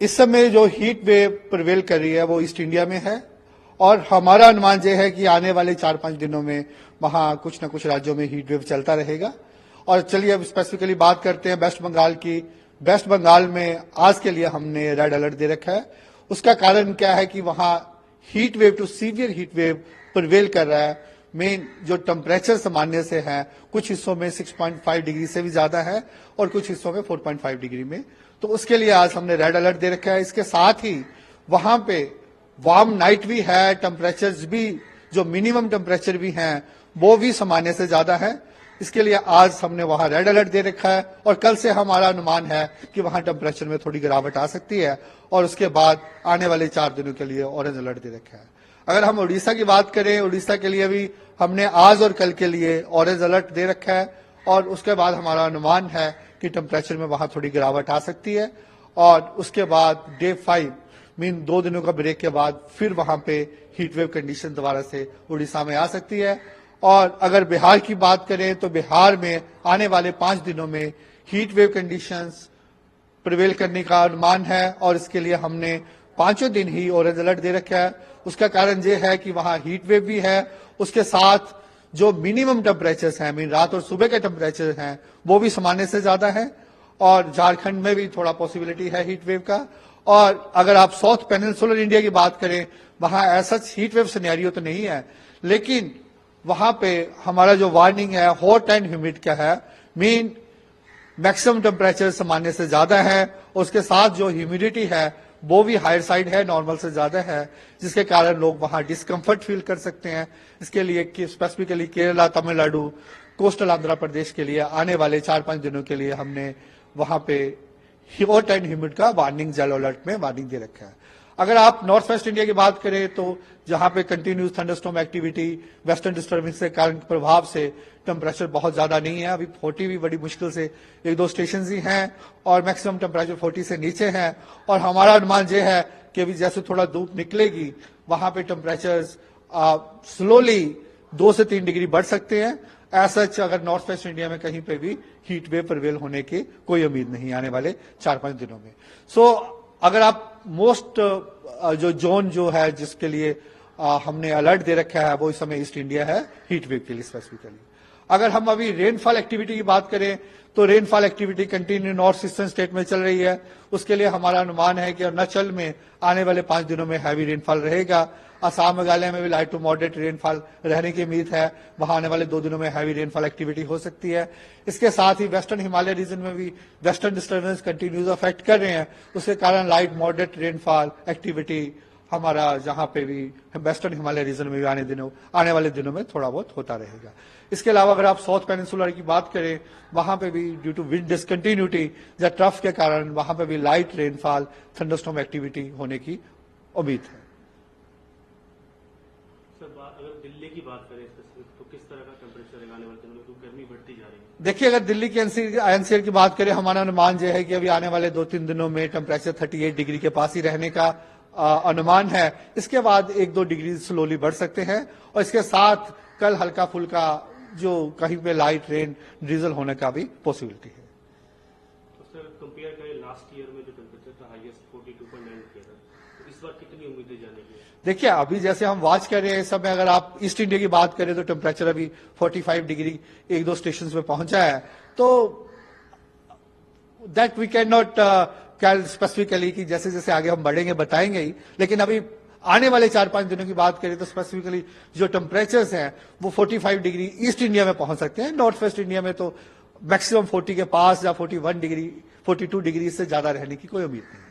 इस समय जो हीट वेव प्रिवेल कर रही है वो ईस्ट इंडिया में है और हमारा अनुमान यह है कि आने वाले 4-5 दिनों में वहां कुछ न कुछ राज्यों में हीट वेव चलता रहेगा। और चलिए अब स्पेसिफिकली बात करते हैं वेस्ट बंगाल की। वेस्ट बंगाल में आज के लिए हमने रेड अलर्ट दे रखा है। उसका कारण क्या है कि वहां heat wave to severe heat wave prevail कर रहा है। मेन जो टेम्परेचर सामान्य से है, कुछ हिस्सों में 6.5 डिग्री से भी ज्यादा है और कुछ हिस्सों में 4.5 डिग्री में, तो उसके लिए आज हमने रेड अलर्ट दे रखा है। इसके साथ ही वहां पे वार्म नाइट भी है, टेम्परेचर्स भी जो मिनिमम टेम्परेचर भी हैं वो भी सामान्य से ज्यादा है। इसके लिए आज हमने वहां रेड अलर्ट दे रखा है और कल से हमारा अनुमान है कि वहां टेम्परेचर में थोड़ी गिरावट आ सकती है और उसके बाद आने वाले 4 दिनों के लिए ऑरेंज अलर्ट दे रखा है। अगर हम उड़ीसा की बात करें, उड़ीसा के लिए भी हमने आज और कल के लिए ऑरेंज अलर्ट दे रखा है और उसके बाद हमारा अनुमान है कि टेम्परेचर में वहां थोड़ी गिरावट आ सकती है और उसके बाद डे 5 मीन 2 दिनों का ब्रेक के बाद फिर वहां पे हीट वेव कंडीशन दोबारा से उड़ीसा में आ सकती है। और अगर बिहार की बात करें तो बिहार में आने वाले 5 दिनों में हीट वेव कंडीशंस प्रिवेल करने का अनुमान है और इसके लिए हमने 5 दिन ही ऑरेंज अलर्ट दे रखा है। उसका कारण ये है कि वहां हीट वेव भी है, उसके साथ जो मिनिमम टेम्परेचर्स हैं, मीन रात और सुबह के टेम्परेचर हैं, वो भी सामान्य से ज्यादा है और झारखंड में भी थोड़ा पॉसिबिलिटी है हीट वेव का। और अगर आप साउथ पेनिनसुलर इंडिया की बात करें, वहां ऐसा हीट वेव सिनेरियो तो नहीं है, लेकिन वहां पे हमारा जो वार्निंग है हॉट एंड ह्यूमिड का है। मीन मैक्सिमम टेम्परेचर सामान्य से ज्यादा है, उसके साथ जो ह्यूमिडिटी है वो भी हायर साइड है, नॉर्मल से ज्यादा है, जिसके कारण लोग वहां डिस्कंफर्ट फील कर सकते हैं। इसके लिए स्पेसिफिकली केरला, तमिलनाडु, कोस्टल आंध्र प्रदेश के लिए आने वाले 4-5 दिनों के लिए हमने वहां पे हॉट एंड ह्यूमिड का वार्निंग येलो अलर्ट में वार्निंग दे रखा है। अगर आप नॉर्थ वेस्ट इंडिया की बात करें तो जहां पे continuous thunderstorm activity, western disturbance के कारण प्रभाव से टेम्परेचर बहुत ज्यादा नहीं है, अभी 40 भी बड़ी मुश्किल से 1-2 स्टेशन ही हैं और मैक्सिमम टेम्परेचर 40 से नीचे है। और हमारा अनुमान यह है कि अभी जैसे थोड़ा धूप निकलेगी वहां पे टेम्परेचर स्लोली 2 से 3 डिग्री बढ़ सकते हैं। ऐसा अगर नॉर्थ वेस्ट इंडिया में कहीं पे भी हीट वेव प्रिवेल होने की कोई उम्मीद नहीं आने वाले 4-5 दिनों में। अगर आप मोस्ट जो जोन जो है जिसके लिए हमने अलर्ट दे रखा है वो इस समय ईस्ट इंडिया है हीट वेव के लिए स्पेसिफिकली। अगर हम अभी रेनफॉल एक्टिविटी की बात करें तो rainfall activity continue north eastern state में चल रही है। उसके लिए हमारा अनुमान है कि अरुणाचल में आने वाले 5 दिनों में हैवी रेनफॉल रहेगा। असम, मेघालय में भी लाइट टू मॉडरेट रेनफॉल रहने की उम्मीद है, वहां आने वाले 2 दिनों में हैवी रेनफॉल एक्टिविटी हो सकती है। इसके साथ ही वेस्टर्न हिमालय रीजन में भी वेस्टर्न डिस्टर्बेंस कंटिन्यूज अफेक्ट कर रहे हैं, उसके कारण लाइट मॉडरेट रेनफॉल एक्टिविटी हमारा जहां पे भी वेस्टर्न हिमालय रीजन में भी आने वाले दिनों में थोड़ा बहुत होता रहेगा। इसके अलावा अगर आप साउथ पेनिनसुलर की बात करें, वहां पे भी ड्यू टू विंड डिसकंटिन्यूटी या ट्रफ के कारण वहां पे भी लाइट रेनफॉल, थंडरस्टॉर्म एक्टिविटी होने की उम्मीद है। अगर दिल्ली की बात करें तो किस तरह का टेम्परेचर है आने वाले दिनों में, क्योंकि गर्मी बढ़ती जा रही है? देखिए, अगर दिल्ली की एनसीआर की बात करें, हमारा अनुमान यह है कि अभी आने वाले 2-3 दिनों में टेम्परेचर 38 डिग्री के पास ही रहने का अनुमान है। इसके बाद 1-2 डिग्री स्लोली बढ़ सकते हैं और इसके साथ कल हल्का फुल्का जो कहीं पे लाइट रेन ड्रिजल होने का भी पॉसिबिलिटी है। तो सर कंपेयर करें लास्ट ईयर में जो टेम्परेचर था हाईएस्ट 42.9 किया था, तो इस बार कितनी उम्मीदें जाने की? देखिए, अभी जैसे हम वॉच कर रहे हैं इस समय, अगर आप ईस्ट इंडिया की बात करें तो टेम्परेचर अभी 45 डिग्री 1-2 स्टेशन पे पहुंचा है, तो that we can not call specifically कि जैसे जैसे आगे हम बढ़ेंगे बताएंगे ही, लेकिन अभी आने वाले 4-5 दिनों की बात करें तो स्पेसिफिकली जो टेम्परेचर्स हैं वो 45 डिग्री ईस्ट इंडिया में पहुंच सकते हैं। नॉर्थ वेस्ट इंडिया में तो मैक्सिमम 40 के पास या 41 डिग्री 42 डिग्री से ज्यादा रहने की कोई उम्मीद नहीं।